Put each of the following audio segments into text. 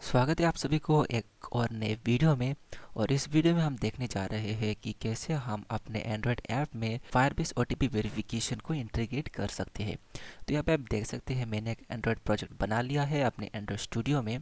स्वागत है आप सभी को एक और नए वीडियो में। और इस वीडियो में हम देखने जा रहे हैं कि कैसे हम अपने एंड्रॉयड ऐप में फायरबेस ओटीपी वेरिफिकेशन को इंटीग्रेट कर सकते हैं। तो यहाँ पे आप देख सकते हैं मैंने एक एंड्रॉयड प्रोजेक्ट बना लिया है अपने एंड्रॉयड स्टूडियो में।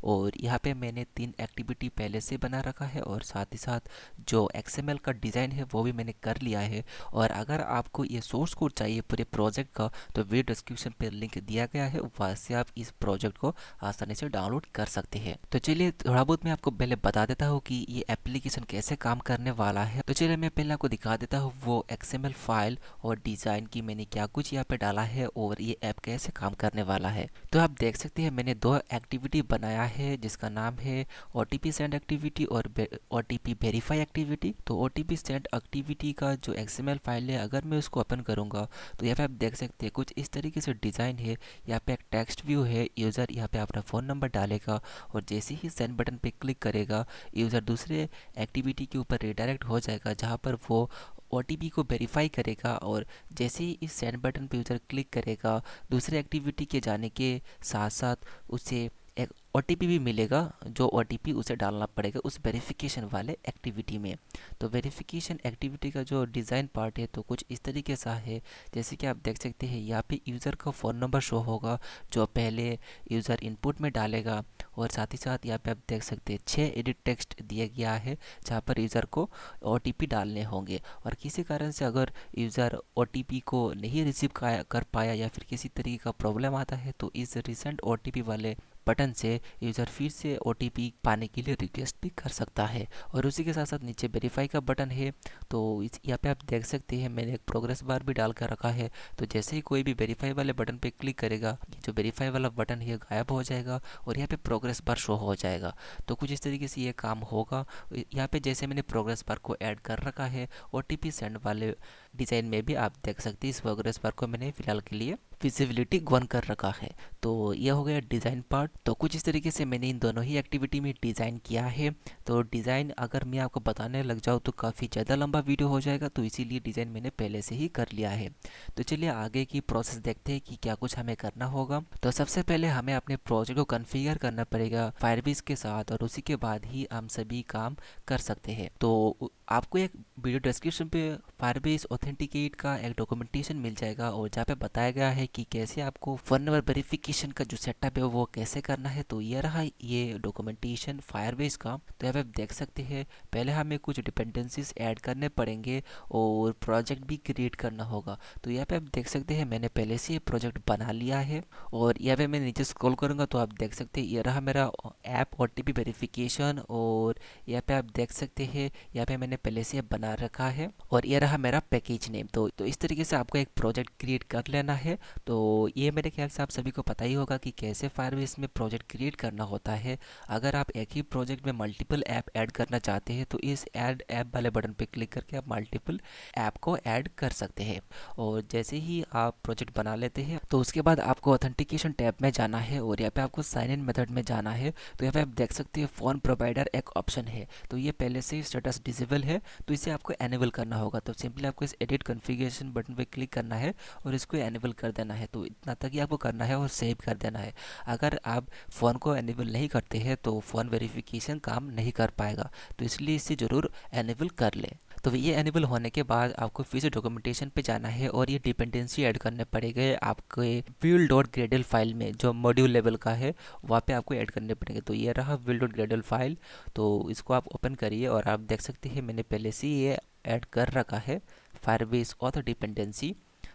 और यहाँ पे मैंने 3 एक्टिविटी पहले से बना रखा है और साथ ही साथ जो XML का डिज़ाइन है वो भी मैंने कर लिया है। और अगर आपको ये सोर्स कोड चाहिए पूरे प्रोजेक्ट का तो वीडियो डिस्क्रिप्शन पर लिंक दिया गया है, वहाँ से आप इस प्रोजेक्ट को आसानी से डाउनलोड कर सकते हैं। तो चलिए थोड़ा बहुत मैं आपको पहले बता देता हूँ कि ये एप्लीकेशन कैसे काम करने वाला है। तो चलिए मैं पहले आपको दिखा देता हूँ वो XML फाइल और डिज़ाइन की मैंने क्या कुछ यहाँ पे डाला है और ये ऐप कैसे काम करने वाला है। तो आप देख सकते हैं मैंने 2 एक्टिविटी बनाया है जिसका नाम है OTP सेंड एक्टिविटी और OTP वेरीफाई एक्टिविटी। तो OTP सेंड एक्टिविटी का जो XML फाइल है अगर मैं उसको ओपन करूँगा तो यहाँ पे आप देख सकते हैं कुछ इस तरीके से डिज़ाइन है। यहाँ पे एक टेक्स्ट व्यू है, यूज़र यहाँ पे अपना फ़ोन नंबर डालेगा और जैसे ही सेंड बटन पे क्लिक करेगा यूज़र दूसरे एक्टिविटी के ऊपर रिडायरेक्ट हो जाएगा जहाँ पर वो OTP को वेरीफाई करेगा। और जैसे ही इस सेंड बटन पे यूज़र क्लिक करेगा दूसरे एक्टिविटी के जाने के साथ साथ उसे एक OTP भी मिलेगा, जो OTP उसे डालना पड़ेगा उस वेरिफिकेशन वाले एक्टिविटी में। तो वेरिफिकेशन एक्टिविटी का जो डिज़ाइन पार्ट है तो कुछ इस तरीके सा है। जैसे कि आप देख सकते हैं यहाँ पे यूज़र का फ़ोन नंबर शो होगा जो पहले यूज़र इनपुट में डालेगा। और साथ ही साथ यहाँ पे आप देख सकते हैं 6 एडिट टेक्स्ट दिया गया है जहाँ पर यूज़र को OTP डालने होंगे। और किसी कारण से अगर यूज़र OTP को नहीं रिसीव कर पाया या फिर किसी तरीके का प्रॉब्लम आता है तो इस रिसेंट OTP वाले बटन से यूज़र फिर से OTP पाने के लिए रिक्वेस्ट भी कर सकता है। और उसी के साथ साथ नीचे वेरीफाई का बटन है। तो इस यहाँ पे आप देख सकते हैं मैंने एक प्रोग्रेस बार भी डाल कर रखा है। तो जैसे ही कोई भी वेरीफाई वाले बटन पे क्लिक करेगा ये जो वेरीफाई वाला बटन है गायब हो जाएगा और यहाँ पे प्रोग्रेस बार शो हो जाएगा। तो कुछ इस तरीके से ये काम होगा। यहाँ पे जैसे मैंने प्रोग्रेस बार को ऐड कर रखा है OTP सेंड वाले डिज़ाइन में भी आप देख सकते हैं इस प्रोग्रेस बार को मैंने फ़िलहाल के लिए विजिबिलिटी वन कर रखा है। तो ये हो गया डिज़ाइन पार्ट। तो कुछ इस तरीके से मैंने इन दोनों ही एक्टिविटी में डिज़ाइन किया है। तो डिज़ाइन अगर मैं आपको बताने लग जाऊँ तो काफ़ी ज़्यादा लंबा वीडियो हो जाएगा, तो इसीलिए डिज़ाइन मैंने पहले से ही कर लिया है। तो चलिए आगे की प्रोसेस देखते हैं कि क्या कुछ हमें करना होगा। तो सबसे पहले हमें अपने प्रोजेक्ट को कॉन्फ़िगर करना पड़ेगा फायरबेस के साथ और उसी के बाद ही हम सभी काम कर सकते हैं। तो आपको एक वीडियो डिस्क्रिप्शन पे फायरबेस ऑथेंटिकेट का एक डॉक्यूमेंटेशन मिल जाएगा और जहाँ पे बताया गया है कि कैसे आपको फ़ोन नंबर वेरिफिकेशन का जो सेटअप है वो कैसे करना है। तो ये रहा ये डॉक्यूमेंटेशन फायरबेस का। तो यहाँ पे आप देख सकते हैं पहले हमें कुछ डिपेंडेंसीज ऐड करने पड़ेंगे और प्रोजेक्ट भी क्रिएट करना होगा। तो यहाँ पे आप देख सकते हैं मैंने पहले से ये प्रोजेक्ट बना लिया है। और यहाँ पे मैं नीचे स्क्रॉल करूँगा तो आप देख सकते हैं ये रहा मेरा ऐप OTP वेरिफिकेशन। और यहाँ पे आप देख सकते हैं यहाँ पे मैंने पहले से बना रखा है और ये रहा मेरा पैकेज नेम। तो इस तरीके से आपको एक प्रोजेक्ट क्रिएट कर लेना है। तो ये मेरे ख्याल से आप सभी को पता ही होगा कि कैसे फायरबेस में प्रोजेक्ट क्रिएट करना होता है। अगर आप एक ही प्रोजेक्ट में मल्टीपल ऐप ऐड करना चाहते हैं तो इस ऐड ऐप वाले बटन पे क्लिक करके आप मल्टीपल ऐप को ऐड कर सकते हैं। और जैसे ही आप प्रोजेक्ट बना लेते हैं तो उसके बाद आपको ऑथेंटिकेशन टैब में जाना है और यहाँ पे आपको साइन इन मेथड में जाना है। तो यहाँ पे आप देख सकते हैं फ़ोन प्रोवाइडर एक ऑप्शन है, तो ये पहले से स्टेटस डिसेबल है तो इसे आपको एनेबल करना होगा। तो सिंपली आपको इस एडिट कॉन्फ़िगरेशन बटन पे क्लिक करना है और इसको एनेबल कर देना है। तो इतना तक ही आपको करना है और सेव कर देना है। अगर आप फ़ोन को एनेबल नहीं करते हैं तो फ़ोन वेरिफिकेशन काम नहीं कर पाएगा, तो इसलिए इसे ज़रूर एनेबल कर लें। तो ये एनेबल होने के बाद आपको फिर से डॉक्यूमेंटेशन पे जाना है और ये डिपेंडेंसी ऐड करने पड़ेंगे आपके build डॉट ग्रेडल फाइल में जो मॉड्यूल लेवल का है वहाँ पे आपको ऐड करने पड़ेंगे। तो ये रहा build डॉट ग्रेडल फाइल। तो इसको आप ओपन करिए और आप देख सकते हैं मैंने पहले से ये ऐड कर रखा है फायरबेस ऑथ डिपेंडेंसी।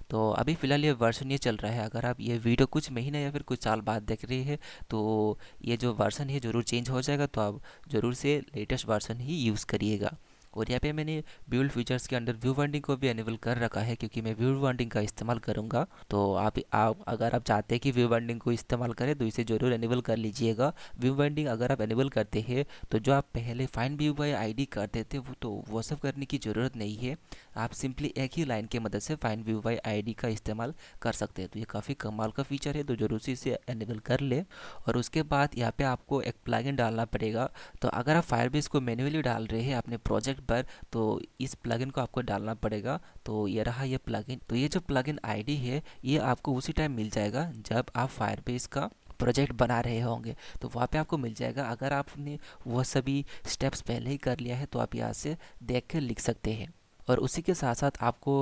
तो अभी फ़िलहाल ये वर्जन ये चल रहा है। अगर आप ये वीडियो कुछ महीने या फिर कुछ साल बाद देख रहे हैं तो ये जो वर्जन है ज़रूर चेंज हो जाएगा, तो आप ज़रूर से लेटेस्ट वर्जन ही यूज़ करिएगा। और यहाँ पे मैंने बिल्ड फीचर्स के अंदर व्यू वाइंडिंग को भी एनेबल कर रखा है क्योंकि मैं व्यू वाइंडिंग का इस्तेमाल करूँगा। तो आप अगर आप चाहते हैं कि व्यू वाइंडिंग को इस्तेमाल करें तो इसे ज़रूर एनेबल कर लीजिएगा। व्यू वाइंडिंग अगर आप एनेबल करते हैं तो जो आप पहले फाइंड व्यू बाय आईडी करते थे वो सब करने की ज़रूरत नहीं है। आप सिंपली एक ही लाइन की मदद से फाइंड व्यू बाय आईडी का इस्तेमाल कर सकते हैं। तो ये काफ़ी कमाल का फीचर है, तो ज़रूर से इसे एनेबल कर ले। और उसके बाद यहाँ पे आपको एक प्लगइन डालना पड़ेगा। तो अगर आप फायरबेस को मैन्युअली डाल रहे हैं अपने प्रोजेक्ट पर तो इस प्लगइन को आपको डालना पड़ेगा। तो ये रहा ये प्लगइन। तो ये जो प्लगइन आईडी है ये आपको उसी टाइम मिल जाएगा जब आप फायरबेस का प्रोजेक्ट बना रहे होंगे तो वहाँ पे आपको मिल जाएगा। अगर आपने वो सभी स्टेप्स पहले ही कर लिया है तो आप यहाँ से देख कर लिख सकते हैं। और उसी के साथ साथ आपको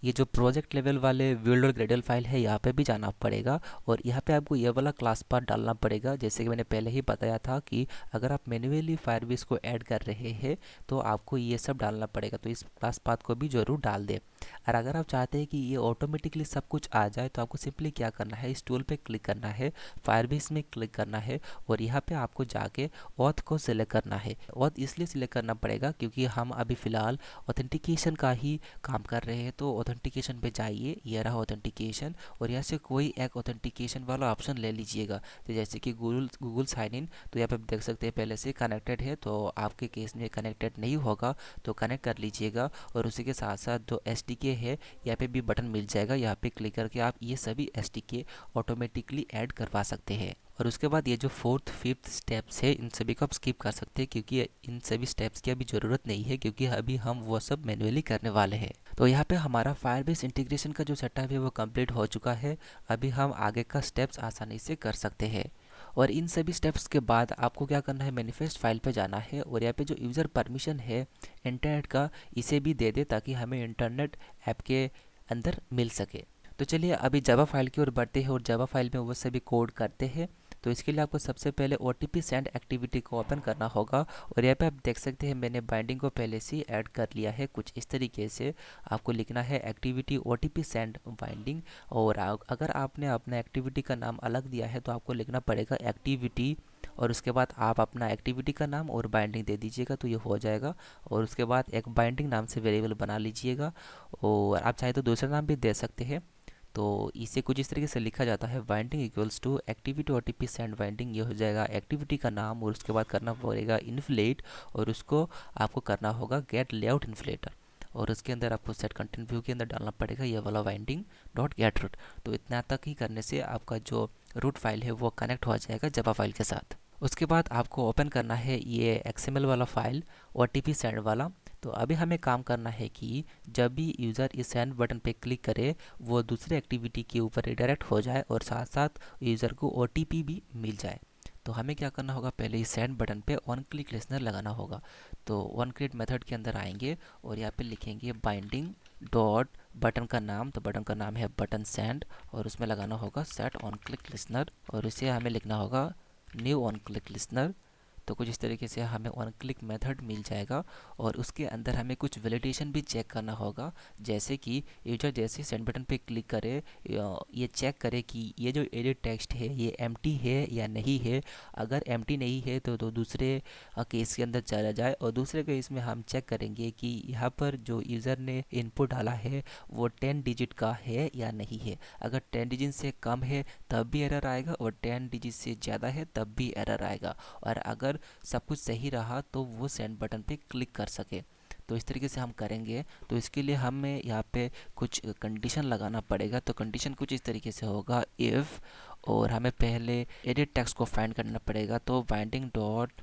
ये जो प्रोजेक्ट लेवल वाले बिल्ड और ग्रेडल फाइल है यहाँ पे भी जाना पड़ेगा और यहाँ पे आपको ये वाला क्लास पाथ डालना पड़ेगा। जैसे कि मैंने पहले ही बताया था कि अगर आप मैन्युअली फायरबेस को ऐड कर रहे हैं तो आपको ये सब डालना पड़ेगा, तो इस क्लास पाथ को भी ज़रूर डाल दें। और अगर आप चाहते हैं कि ये ऑटोमेटिकली सब कुछ आ जाए तो आपको सिंपली क्या करना है, इस टूल पे क्लिक करना है, फायरबेस में क्लिक करना है और यहाँ पे आपको जाके ऑथ को सिलेक्ट करना है। ऑथ इसलिए सिलेक्ट करना पड़ेगा क्योंकि हम अभी फ़िलहाल ऑथेंटिकेशन का ही काम कर रहे हैं। तो ऑथेंटिकेशन पे जाइए, ये रहा ऑथेंटिकेशन और यहाँ से कोई एक ऑथेंटिकेशन वाला ऑप्शन ले लीजिएगा। तो जैसे कि गूगल साइन इन, तो यहाँ पे आप देख सकते हैं पहले से कनेक्टेड है, तो आपके केस में कनेक्टेड नहीं होगा तो कनेक्ट कर लीजिएगा। और उसी के साथ साथ जो SDK है यहाँ पे भी बटन मिल जाएगा, यहाँ पे क्लिक करके आप ये सभी SDK ऑटोमेटिकली ऐड करवा सकते हैं। और उसके बाद ये जो फोर्थ फिफ्थ स्टेप्स है इन सभी को आप स्किप कर सकते हैं क्योंकि इन सभी स्टेप्स की अभी ज़रूरत नहीं है, क्योंकि अभी हम वो सब मैन्युअली करने वाले हैं। तो यहाँ पे हमारा फायरबेस इंटीग्रेशन का जो सेटअप है वो कंप्लीट हो चुका है। अभी हम आगे का स्टेप्स आसानी से कर सकते हैं। और इन सभी स्टेप्स के बाद आपको क्या करना है, मैनिफेस्ट फाइल पे जाना है और यहाँ पे जो यूज़र परमिशन है इंटरनेट का, इसे भी दे दे ताकि हमें इंटरनेट ऐप के अंदर मिल सके। तो चलिए अभी जावा फाइल की ओर बढ़ते हैं और जावा फाइल में वो सभी कोड करते हैं। तो इसके लिए आपको सबसे पहले OTP सेंड एक्टिविटी को ओपन करना होगा और यहाँ पे आप देख सकते हैं मैंने बाइंडिंग को पहले से ही ऐड कर लिया है। कुछ इस तरीके से आपको लिखना है एक्टिविटी OTP सेंड बाइंडिंग। और अगर आपने अपना एक्टिविटी का नाम अलग दिया है तो आपको लिखना पड़ेगा एक्टिविटी और उसके बाद आप अपना एक्टिविटी का नाम और बाइंडिंग दे दीजिएगा तो ये हो जाएगा। और उसके बाद एक बाइंडिंग नाम से वेरिएबल बना लीजिएगा और आप चाहे तो दूसरा नाम भी दे सकते हैं। तो इसे कुछ इस तरीके से लिखा जाता है, binding equals to activity OTP send binding. ये हो जाएगा एक्टिविटी का नाम और उसके बाद करना पड़ेगा इन्फ्लेट और उसको आपको करना होगा गेट लेआउट इन्फ्लेटर और उसके अंदर आपको सेट कंटेंट व्यू के अंदर डालना पड़ेगा ये वाला बाइंडिंग डॉट गेट रूट। तो इतना तक ही करने से आपका जो रूट फाइल है वो कनेक्ट हो जाएगा जावा फाइल के साथ। उसके बाद आपको ओपन करना है ये XML वाला फाइल OTP सेंड वाला। तो अभी हमें काम करना है कि जब भी यूज़र इस सेंड बटन पे क्लिक करे वो दूसरे एक्टिविटी के ऊपर रिडायरेक्ट हो जाए और साथ साथ यूज़र को OTP भी मिल जाए। तो हमें क्या करना होगा, पहले इस सेंड बटन पे वन क्लिक लिसनर लगाना होगा। तो वन क्लिक मेथड के अंदर आएंगे और यहाँ पे लिखेंगे बाइंडिंग डॉट बटन का नाम, तो बटन का नाम है बटन सेंड और उसमें लगाना होगा सेट ऑन क्लिक लिसनर और इसे हमें लिखना होगा न्यू ऑन क्लिक लिसनर। तो कुछ इस तरीके से हमें वन क्लिक मेथड मिल जाएगा और उसके अंदर हमें कुछ वैलिडेशन भी चेक करना होगा। जैसे कि यूजर जैसे सेंड बटन पे क्लिक करे ये चेक करे कि ये जो एडिट टेक्स्ट है ये एम्प्टी है या नहीं है। अगर एम्प्टी नहीं है तो दूसरे केस के अंदर चला जाए और दूसरे केस में हम चेक करेंगे कि यहाँ पर जो यूज़र ने इनपुट डाला है वो 10 डिजिट का है या नहीं है। अगर 10 डिजिट से कम है तब भी एरर आएगा और 10 डिजिट से ज़्यादा है तब भी एरर आएगा। और अगर सब कुछ सही रहा तो वो सेंड बटन पे क्लिक कर सके। तो इस तरीके से हम करेंगे। तो इसके लिए हमें यहाँ पे कुछ कंडीशन लगाना पड़ेगा। तो कंडीशन कुछ इस तरीके से होगा इफ़ और हमें पहले एडिट टेक्स्ट को फाइंड करना पड़ेगा। तो binding dot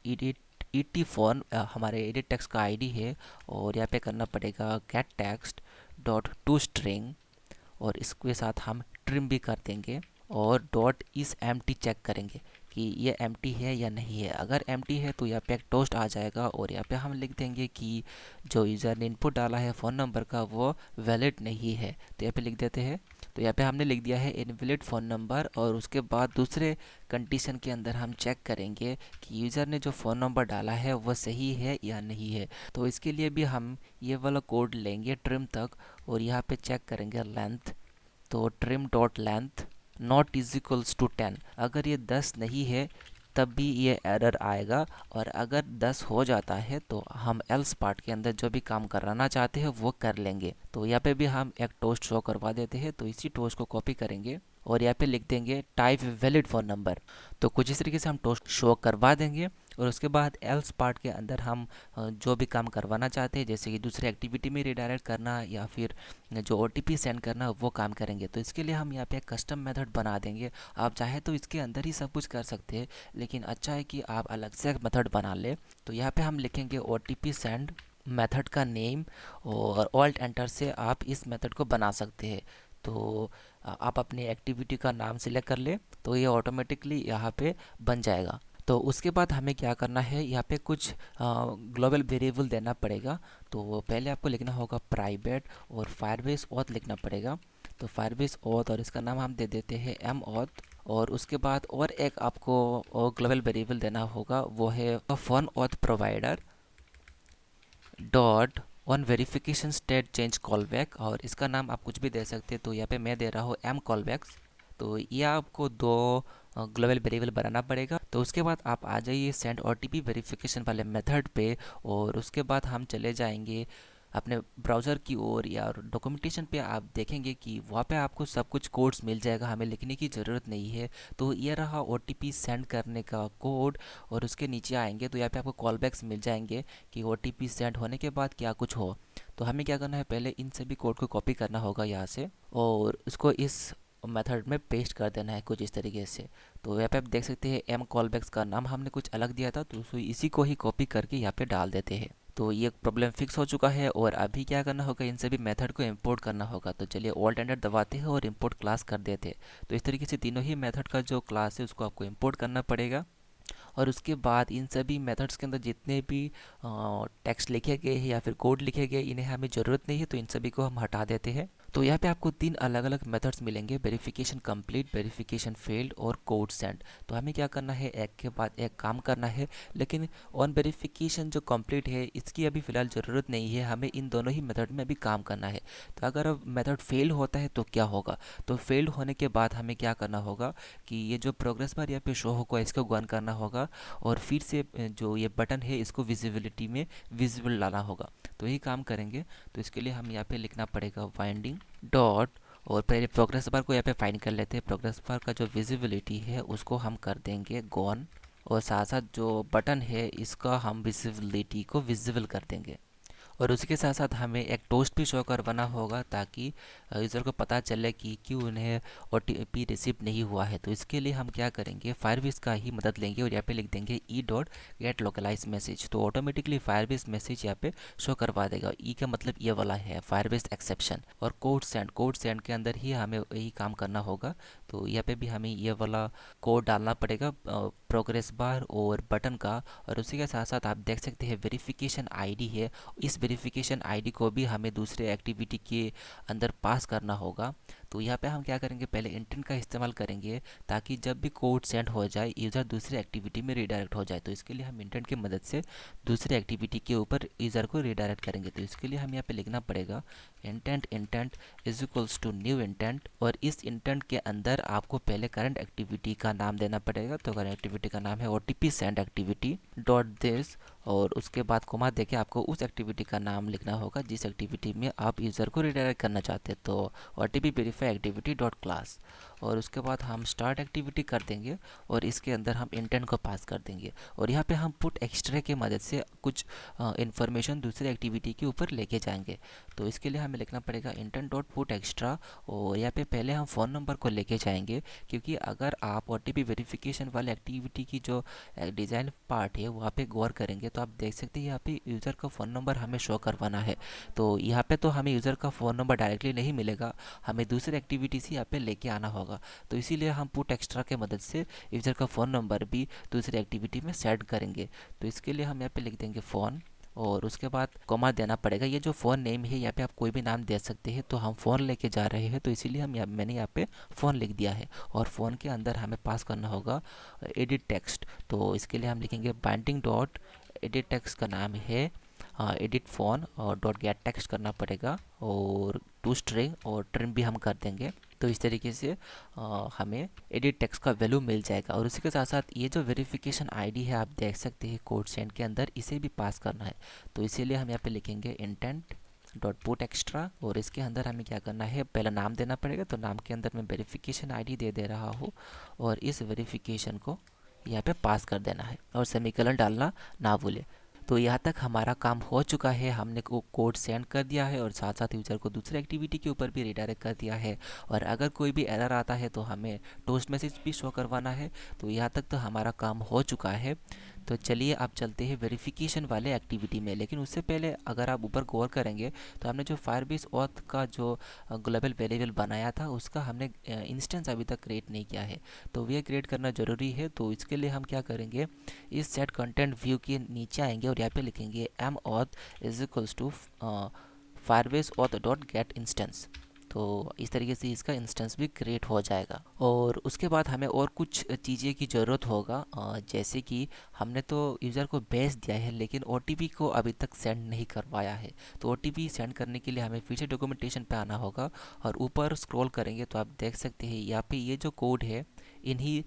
edit ET form हमारे एडिट टेक्स्ट का ID है और यहाँ पे करना पड़ेगा gate text dot to string और इसके साथ हम ट्रिम भी कर देंगे और डॉट इस एम्प्टी चेक करेंगे कि ये एम्प्टी है या नहीं है। अगर एम्प्टी है तो यहाँ पे एक टोस्ट आ जाएगा और यहाँ पे हम लिख देंगे कि जो यूज़र ने इनपुट डाला है फ़ोन नंबर का वो वैलिड नहीं है। तो यहाँ पे लिख देते हैं। तो यहाँ पे हमने लिख दिया है इनवैलिड फ़ोन नंबर और उसके बाद दूसरे कंडीशन के अंदर हम चेक करेंगे कि यूज़र ने जो फ़ोन नंबर डाला है वो सही है या नहीं है। तो इसके लिए भी हम ये वाला कोड लेंगे ट्रिम तक और यहाँ पे चेक करेंगे लेंथ। तो trim dot length not is equals to 10। अगर ये 10 नहीं है तब भी ये एरर आएगा और अगर 10 हो जाता है तो हम एल्स पार्ट के अंदर जो भी काम कराना चाहते हैं वो कर लेंगे। तो यहाँ पे भी हम एक टोस्ट शो करवा देते हैं। तो इसी टोस्ट को कॉपी करेंगे और यहाँ पे लिख देंगे टाइप वैलिड फ़ोन नंबर। तो कुछ इस तरीके से हम टोस्ट शो करवा देंगे और उसके बाद एल्स पार्ट के अंदर हम जो भी काम करवाना चाहते हैं जैसे कि दूसरे एक्टिविटी में रिडायरेक्ट करना या फिर जो OTP सेंड करना वो काम करेंगे। तो इसके लिए हम यहाँ पे एक कस्टम मेथड बना देंगे। आप चाहे तो इसके अंदर ही सब कुछ कर सकते हैं लेकिन अच्छा है कि आप अलग से एक मेथड बना ले। तो यहाँ पे हम लिखेंगे OTP सेंड मेथड का नेम और ऑल्ट एंटर से आप इस मेथड को बना सकते हैं। तो आप अपनी एक्टिविटी का नाम सिलेक्ट कर ले तो ये ऑटोमेटिकली यहाँ पे बन जाएगा। तो उसके बाद हमें क्या करना है, यहाँ पे कुछ ग्लोबल वेरिएबल देना पड़ेगा। तो पहले आपको लिखना होगा प्राइवेट और फायरबेस ऑथ लिखना पड़ेगा। तो फायरबेस ऑथ और इसका नाम हम दे देते हैं एम ऑथ। और उसके बाद और एक आपको और ग्लोबल वेरिएबल देना होगा, वो है phone auth provider dot on verification state change callback. और इसका नाम आप कुछ भी दे सकते हैं, तो यहाँ पे मैं दे रहा हूँ एम कॉलबैक्स। तो ये आपको दो ग्लोबल वेरिएबल बनाना पड़ेगा। तो उसके बाद आप आ जाइए सेंड ओटीपी वेरिफिकेशन वाले मेथड पे, और उसके बाद हम चले जाएंगे अपने ब्राउज़र की ओर या डॉक्यूमेंटेशन पे। आप देखेंगे कि वहाँ पे आपको सब कुछ कोड्स मिल जाएगा, हमें लिखने की ज़रूरत नहीं है। तो ये रहा ओटीपी सेंड करने का कोड। और उसके नीचे आएंगे तो यहाँ पे आपको कॉलबैक्स मिल जाएंगे कि ओटीपी सेंड होने के बाद क्या कुछ हो। तो हमें क्या करना है, पहले इन सभी कोड को कॉपी करना होगा यहाँ से और उसको इस मेथड में पेस्ट कर देना है कुछ इस तरीके से। तो यहाँ पे आप देख सकते हैं एम कॉलबैक्स का नाम हमने कुछ अलग दिया था, तो इसी को ही कॉपी करके यहाँ पे डाल देते हैं। तो ये प्रॉब्लम फिक्स हो चुका है। और अभी क्या करना होगा, इन सभी मेथड को इंपोर्ट करना होगा। तो चलिए ऑल्ट एंटर दबाते हैं और इंपोर्ट क्लास कर देते हैं। तो इस तरीके से तीनों ही मेथड का जो क्लास है उसको आपको इंपोर्ट करना पड़ेगा। और उसके बाद इन सभी मेथड्स के अंदर जितने भी टेक्स्ट लिखे गए हैं या फिर कोड लिखे गए, इन्हें हमें ज़रूरत नहीं है, तो इन सभी को हम हटा देते हैं। तो यहाँ पे आपको तीन अलग अलग मेथड्स मिलेंगे, वेरिफिकेशन कंप्लीट, वेरिफिकेशन फेल्ड और कोड सेंड। तो हमें क्या करना है, एक के बाद एक काम करना है। लेकिन ऑन वेरिफिकेशन जो कंप्लीट है इसकी अभी फ़िलहाल ज़रूरत नहीं है, हमें इन दोनों ही मेथड में अभी काम करना है। तो अगर अब मेथड फेल होता है तो क्या होगा, तो फेल्ड होने के बाद हमें क्या करना होगा कि ये जो प्रोग्रेस बार यहाँ पे शो होगा इसको गन करना होगा और फिर से जो ये बटन है इसको विजिबिलिटी में विजिबल लाना होगा। तो यही काम करेंगे। तो इसके लिए हम यहाँ पे लिखना पड़ेगा वाइंडिंग डॉट, और पहले प्रोग्रेस बार को यहाँ पे फाइंड कर लेते हैं। प्रोग्रेस बार का जो विजिबिलिटी है उसको हम कर देंगे गॉन, और साथ साथ जो बटन है इसका हम विजिबिलिटी को विजिबल कर देंगे। और उसके साथ साथ हमें एक टोस्ट भी शो करवाना होगा ताकि यूज़र को पता चले कि क्यों उन्हें ओटीपी रिसीव नहीं हुआ है। तो इसके लिए हम क्या करेंगे, फायरबेस का ही मदद लेंगे और यहाँ पे लिख देंगे E dot gate localise message. तो ऑटोमेटिकली फायरबेस मैसेज यहाँ पे शो करवा देगा। ई का मतलब ये वाला है फायरबेस एक्सेप्शन। और कोड सेंड के अंदर ही हमें यही काम करना होगा। तो यहाँ पे भी हमें ये वाला कोड डालना पड़ेगा प्रोग्रेस बार और बटन का। और उसी के साथ साथ आप देख सकते हैं वेरिफिकेशन आईडी है, इस वेरिफिकेशन आईडी को भी हमें दूसरे एक्टिविटी के अंदर पास करना होगा। तो यहाँ पे हम क्या करेंगे, पहले इंटेंट का इस्तेमाल करेंगे ताकि जब भी कोड सेंड हो जाए यूज़र दूसरे एक्टिविटी में रिडायरेक्ट हो जाए। तो इसके लिए हम इंटेंट की मदद से दूसरे एक्टिविटी के ऊपर यूज़र को रिडायरेक्ट करेंगे। तो इसके लिए हम यहाँ पे लिखना पड़ेगा intent is equals to new intent, और इस इंटेंट के अंदर आपको पहले करंट एक्टिविटी का नाम देना पड़ेगा। तो करंट एक्टिविटी का नाम है OTP send activity dot this, और उसके बाद कोमा देके आपको उस एक्टिविटी का नाम लिखना होगा जिस एक्टिविटी में आप यूज़र को रिडायरेक्ट करना चाहते हैं। तो OTP verify activity dot class, और उसके बाद हम स्टार्ट एक्टिविटी कर देंगे और इसके अंदर हम इंटेंट को पास कर देंगे। और यहाँ पे हम पुट एक्स्ट्रा की मदद से कुछ इन्फॉर्मेशन दूसरे एक्टिविटी के ऊपर लेके जाएंगे। तो इसके लिए हमें लिखना पड़ेगा इंटेंट डॉट पुट एक्स्ट्रा, और यहाँ पे पहले हम फ़ोन नंबर को लेके जाएंगे, क्योंकि अगर आप ओटीपी वेरिफिकेशन वाले एक्टिविटी की जो डिज़ाइन पार्ट है वहाँ पे गौर करेंगे तो आप देख सकते हैं यहाँ पे यूज़र का फ़ोन नंबर हमें शो करवाना है। तो यहाँ पे तो हमें यूज़र का फ़ोन नंबर डायरेक्टली नहीं मिलेगा, हमें दूसरे एक्टिविटी से यहाँ पे लेके आना होगा। तो इसीलिए हम पुट एक्स्ट्रा के मदद से यूज़र का फ़ोन नंबर भी दूसरी एक्टिविटी में सेट करेंगे। तो इसके लिए हम यहाँ पे लिख देंगे फ़ोन, और उसके बाद कॉमा देना पड़ेगा। ये जो फ़ोन नेम है यहाँ पे आप कोई भी नाम दे सकते हैं। तो हम फ़ोन लेके जा रहे हैं तो इसीलिए मैंने यहाँ पे फ़ोन लिख दिया है। और फ़ोन के अंदर हमें पास करना होगा एडिट टेक्स्ट। तो इसके लिए हम लिखेंगे बाइंडिंग डॉट एडिट टेक्स्ट का नाम है एडिट फ़ोन, और डॉट गेट टेक्स्ट करना पड़ेगा और टू स्ट्रिंग और ट्रिम भी हम कर देंगे। तो इस तरीके से हमें एडिट टेक्स्ट का वैल्यू मिल जाएगा। और उसी के साथ साथ ये जो वेरिफिकेशन आईडी है आप देख सकते हैं कोड सेंड के अंदर, इसे भी पास करना है। तो इसीलिए हम यहाँ पे लिखेंगे इंटेंट डॉट पुट एक्स्ट्रा, और इसके अंदर हमें क्या करना है, पहला नाम देना पड़ेगा। तो नाम के अंदर मैं वेरिफिकेशन आईडी दे रहा हूँ और इस वेरिफिकेशन को यहाँ पे पास कर देना है, और सेमीकोलन डालना ना भूले। तो यहाँ तक हमारा काम हो चुका है, हमने कोड सेंड कर दिया है और साथ साथ यूज़र को दूसरे एक्टिविटी के ऊपर भी रिडायरेक्ट कर दिया है। और अगर कोई भी एरर आता है तो हमें टोस्ट मैसेज भी शो करवाना है। तो यहाँ तक तो हमारा काम हो चुका है। तो चलिए आप चलते हैं वेरिफिकेशन वाले एक्टिविटी में। लेकिन उससे पहले अगर आप ऊपर गौर करेंगे तो हमने जो फायरबेस ऑथ का जो ग्लोबल वेरिएबल बनाया था उसका हमने इंस्टेंस अभी तक क्रिएट नहीं किया है, तो ये क्रिएट करना ज़रूरी है। तो इसके लिए हम क्या करेंगे, इस सेट कंटेंट व्यू के नीचे आएंगे और यहाँ पे लिखेंगे M auth is equals to Firebase auth dot get instance. तो इस तरीके से इसका इंस्टेंस भी क्रिएट हो जाएगा। और उसके बाद हमें और कुछ चीज़ें की ज़रूरत होगा, जैसे कि हमने तो यूज़र को भेज दिया है लेकिन ओटीपी को अभी तक सेंड नहीं करवाया है। तो ओटीपी सेंड करने के लिए हमें फिर से डॉक्यूमेंटेशन पे आना होगा और ऊपर स्क्रॉल करेंगे तो आप देख सकते हैं यहाँ पे ये जो कोड है, इन्हीं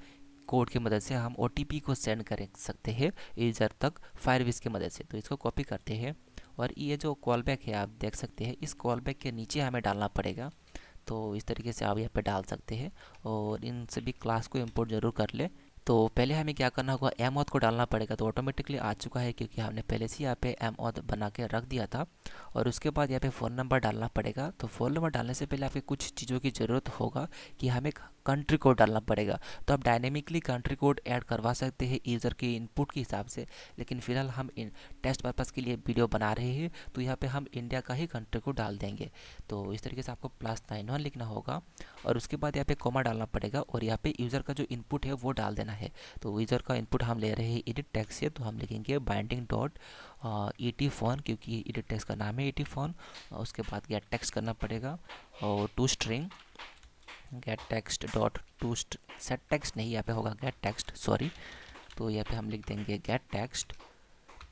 कोड की मदद से हम ओटीपी को सेंड कर सकते हैं यूज़र तक फायरबेस की मदद से। तो इसको कॉपी करते हैं और ये जो कॉल बैक है आप देख सकते हैं, इस कॉल बैक के नीचे हमें डालना पड़ेगा। तो इस तरीके से आप यहाँ पे डाल सकते हैं और इन सभी क्लास को इंपोर्ट ज़रूर कर ले। तो पहले हमें क्या करना होगा, एम ऑथ को डालना पड़ेगा। तो ऑटोमेटिकली आ चुका है क्योंकि हमने पहले से यहाँ पे एम ऑथ बना के रख दिया था। और उसके बाद यहाँ पे फ़ोन नंबर डालना पड़ेगा। तो फ़ोन नंबर डालने से पहले आपके कुछ चीज़ों की ज़रूरत होगा कि हमें कंट्री कोड डालना पड़ेगा। तो आप डायनेमिकली कंट्री कोड ऐड करवा सकते हैं यूज़र के इनपुट के हिसाब से, लेकिन फ़िलहाल हम टेस्ट पर्पज़ के लिए वीडियो बना रहे हैं तो यहाँ पे हम इंडिया का ही कंट्री कोड डाल देंगे। तो इस तरीके से आपको +91 लिखना होगा और उसके बाद यहाँ पे कॉमा डालना पड़ेगा और यहाँ पे यूज़र का जो इनपुट है वो डाल देना है। तो यूज़र का इनपुट हम ले रहे हैं एडिट टेक्स्ट से, तो हम लिखेंगे बाइंडिंग डॉट ईटी फ़ोन, क्योंकि एडिट टेक्स्ट का नाम है ईटी फ़ोन। उसके बाद गेट टेक्स्ट करना पड़ेगा और to string get text dot to set text नहीं, यहाँ पे होगा गेट टेक्स्ट, सॉरी। तो यहाँ पे हम लिख देंगे gate text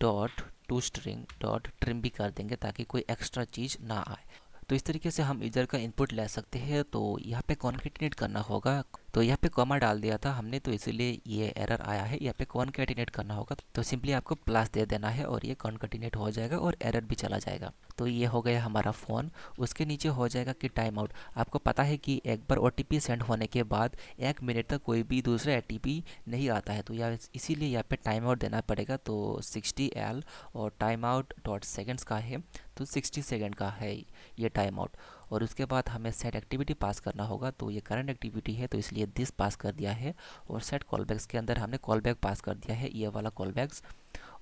dot to string dot trim भी कर देंगे ताकि कोई एक्स्ट्रा चीज़ ना आए। तो इस तरीके से हम यूज़र का इनपुट ले सकते हैं। तो यहाँ पे कॉन्केटिनेट करना होगा, तो यहाँ पे कॉमा डाल दिया था हमने तो इसीलिए ये एरर आया है। यहाँ पे कॉन्केटिनेट करना होगा तो सिंपली आपको प्लस दे देना है और ये कॉन्केटिनेट हो जाएगा और एरर भी चला जाएगा। तो ये हो गया हमारा फ़ोन। उसके नीचे हो जाएगा कि टाइम आउट। आपको पता है कि एक बार ओटीपी सेंड होने के बाद 1 मिनट तक कोई भी दूसरा ओटीपी नहीं आता है, तो या इसीलिए यहाँ पे टाइम आउट देना पड़ेगा। तो 60L और टाइम आउट डॉट सेकेंड्स का है तो 60 सेकेंड का है ये टाइम आउट। और उसके बाद हमें सेट एक्टिविटी पास करना होगा। तो ये करंट एक्टिविटी है तो इसलिए दिस पास कर दिया है और सेट कॉलबैक्स के अंदर हमने कॉलबैक पास कर दिया है, ये वाला कॉलबैक्स।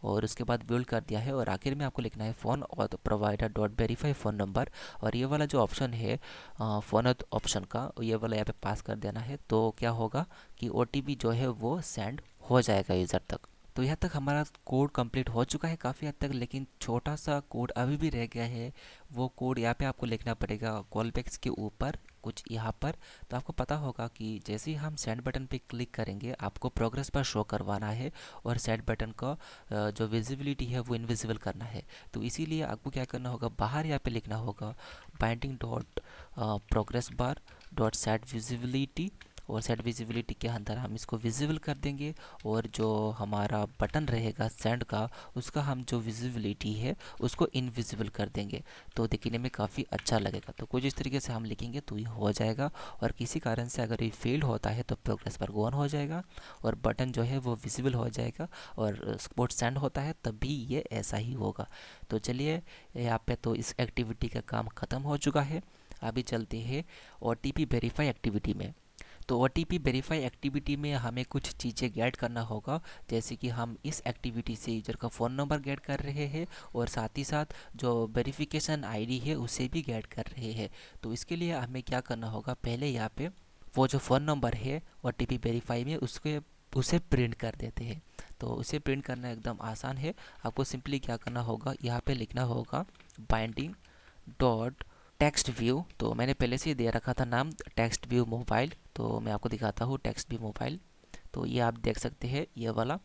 और उसके बाद बिल्ड कर दिया है और आखिर में आपको लिखना है फ़ोन और provider dot verify phone number. और ये वाला जो ऑप्शन है फ़ोन ऑप्शन का, ये वाला यहाँ पे पास कर देना है। तो क्या होगा कि ओटीपी जो है वो सेंड हो जाएगा यूज़र तक। तो यहाँ तक हमारा कोड कंप्लीट हो चुका है काफ़ी हद तक, लेकिन छोटा सा कोड अभी भी रह गया है। वो कोड यहाँ पे आपको लिखना पड़ेगा कॉलबैक्स के ऊपर कुछ यहाँ पर। तो आपको पता होगा कि जैसे ही हम सेंड बटन पे क्लिक करेंगे आपको प्रोग्रेस पर शो करवाना है और सेंड बटन का जो विजिबिलिटी है वो इनविजिबल करना है। तो इसीलिए आपको क्या करना होगा, बाहर यहाँ पे लिखना होगा binding dot progress bar dot set visibility. और सेट विजिबिलिटी के अंदर हम इसको विजिबल कर देंगे और जो हमारा बटन रहेगा सेंड का उसका हम जो विजिबिलिटी है उसको इनविजिबल कर देंगे। तो दिखने में काफ़ी अच्छा लगेगा। तो कुछ इस तरीके से हम लिखेंगे तो ये हो जाएगा। और किसी कारण से अगर ये फेल होता है तो प्रोग्रेस पर गो ऑन हो जाएगा और बटन जो है वो विजिबल हो जाएगा और स्पोर्ट सेंड होता है तब भी ये ऐसा ही होगा। तो चलिए यहाँ पे तो इस एक्टिविटी का काम ख़त्म हो चुका है। अभी चलते हैं ओटीपी वेरीफाई एक्टिविटी में। तो ओटीपी वेरीफाई एक्टिविटी में हमें कुछ चीज़ें गेट करना होगा, जैसे कि हम इस एक्टिविटी से यूज़र का फ़ोन नंबर गेट कर रहे हैं और साथ ही साथ जो वेरिफिकेशन आईडी है उसे भी गेट कर रहे हैं। तो इसके लिए हमें क्या करना होगा, पहले यहाँ पे वो जो फ़ोन नंबर है ओटीपी वेरीफाई में उसे प्रिंट कर देते हैं। तो उसे प्रिंट करना एकदम आसान है। आपको सिंपली क्या करना होगा, यहाँ पे लिखना होगा बाइंडिंग डॉट टेक्स्ट व्यू। तो मैंने पहले से ही दे रखा था नाम टेक्स्ट व्यू मोबाइल, तो मैं आपको दिखाता हूँ टेक्स्ट व्यू मोबाइल। तो ये आप देख सकते हैं ये वाला।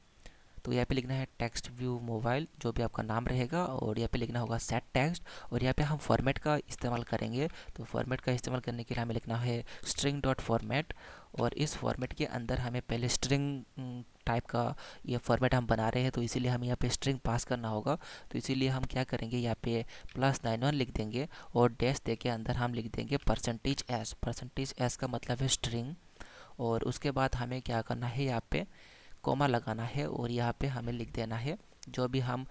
तो यहाँ पे लिखना है टेक्स्ट व्यू मोबाइल जो भी आपका नाम रहेगा और यहाँ पे लिखना होगा सेट टेक्स्ट। और यहाँ पे हम फॉर्मेट का इस्तेमाल करेंगे। तो फॉर्मेट का इस्तेमाल करने के लिए हमें लिखना है स्ट्रिंग डॉट फॉर्मेट। और इस फॉर्मेट के अंदर हमें पहले स्ट्रिंग टाइप का ये फॉर्मेट हम बना रहे हैं तो इसीलिए हमें यहाँ पे स्ट्रिंग पास करना होगा। तो इसीलिए हम क्या करेंगे, यहाँ पे +91 लिख देंगे और डैश दे के अंदर हम लिख देंगे %s। %s का मतलब है स्ट्रिंग। और उसके बाद हमें क्या करना है, यहाँ पे कॉमा लगाना है और यहाँ पे हमें लिख देना है जो भी हम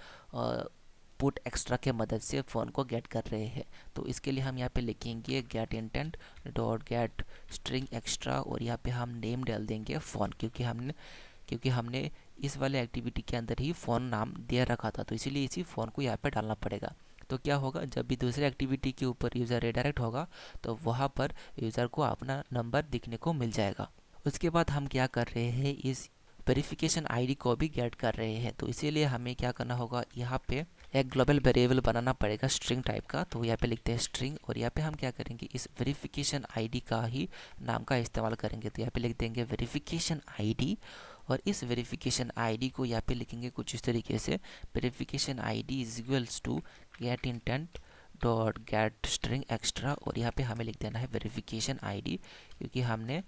पुट एक्स्ट्रा के मदद से फ़ोन को गेट कर रहे हैं। तो इसके लिए हम यहाँ पे लिखेंगे get intent dot get string extra और यहाँ पे हम नेम डाल देंगे फ़ोन, क्योंकि हमने इस वाले एक्टिविटी के अंदर ही फ़ोन नाम दिया रखा था, तो इसीलिए इसी फ़ोन को यहाँ पे डालना पड़ेगा। तो क्या होगा, जब भी दूसरे एक्टिविटी के ऊपर यूज़र रिडायरेक्ट होगा तो वहाँ पर यूज़र को अपना नंबर दिखने को मिल जाएगा। उसके बाद हम क्या कर रहे हैं, इस वेरिफिकेशन आईडी को भी गेट कर रहे हैं। तो इसीलिए हमें क्या करना होगा, यहाँ पे एक ग्लोबल वेरिएबल बनाना पड़ेगा स्ट्रिंग टाइप का। तो यहाँ पे लिखते हैं स्ट्रिंग, और यहाँ पे हम क्या करेंगे, इस वेरिफिकेशन आईडी का ही नाम का इस्तेमाल करेंगे। तो यहाँ पे लिख देंगे वेरिफिकेशन आईडी, और इस वेरिफिकेशन आईडी को यहाँ पे लिखेंगे कुछ इस तरीके से, verification ID is equals to get intent dot get string extra, और यहाँ पे हमें लिख देना है वेरिफिकेशन आईडी, क्योंकि हमने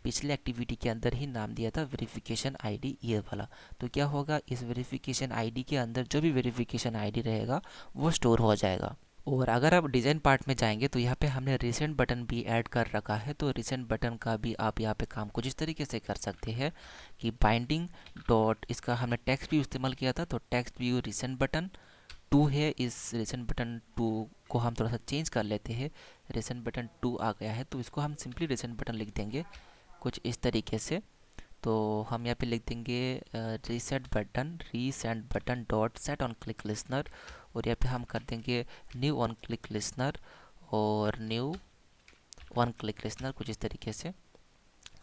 पिछले एक्टिविटी के अंदर ही नाम दिया था वेरिफिकेशन आईडी ये वाला। तो क्या होगा, इस वेरिफिकेशन आईडी के अंदर जो भी वेरिफिकेशन आईडी रहेगा वो स्टोर हो जाएगा। और अगर आप डिज़ाइन पार्ट में जाएंगे तो यहाँ पे हमने रिसेंट बटन भी ऐड कर रखा है। तो रिसेंट बटन का भी आप यहाँ पे काम कुछ इस तरीके से कर सकते हैं कि बाइंडिंग डॉट, इसका हमने टेक्स्ट भी इस्तेमाल किया था, तो टेक्स्ट व्यू रिसेंट बटन 2 है, इस रिसेंट बटन 2 को हम थोड़ा सा चेंज कर लेते हैं, रिसेंट बटन 2 आ गया है, तो इसको हम सिंपली रिसेंट बटन लिख देंगे कुछ इस तरीके से। तो हम यहाँ पे लिख देंगे recent button dot set on click listener, और यहाँ पे हम कर देंगे न्यू ऑन क्लिक लिसनर और न्यू ऑन क्लिक लिसनर कुछ इस तरीके से।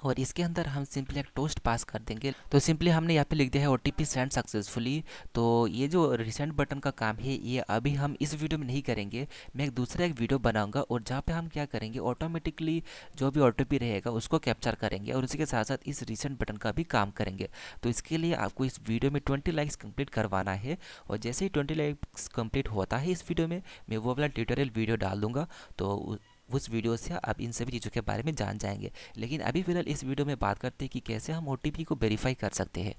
और इसके अंदर हम सिंपली एक टोस्ट पास कर देंगे। तो सिंपली हमने यहाँ पे लिख दिया है OTP सेंड सक्सेसफुली। तो ये जो रिसेंट बटन का काम है ये अभी हम इस वीडियो में नहीं करेंगे, मैं एक दूसरा एक वीडियो बनाऊंगा, और जहाँ पे हम क्या करेंगे, ऑटोमेटिकली जो भी OTP रहेगा उसको कैप्चर करेंगे, और उसी के साथ साथ इस रिसेंट बटन का भी काम करेंगे। तो इसके लिए आपको इस वीडियो में 20 लाइक्स कंप्लीट करवाना है, और जैसे ही 20 लाइक्स कंप्लीट होता है इस वीडियो में, मैं वो वाला ट्यूटोरियल वीडियो डाल दूंगा। तो उस वीडियो से आप इन सभी चीज़ों के बारे में जान जाएंगे। लेकिन अभी फ़िलहाल इस वीडियो में बात करते हैं कि कैसे हम OTP को वेरीफाई कर सकते हैं।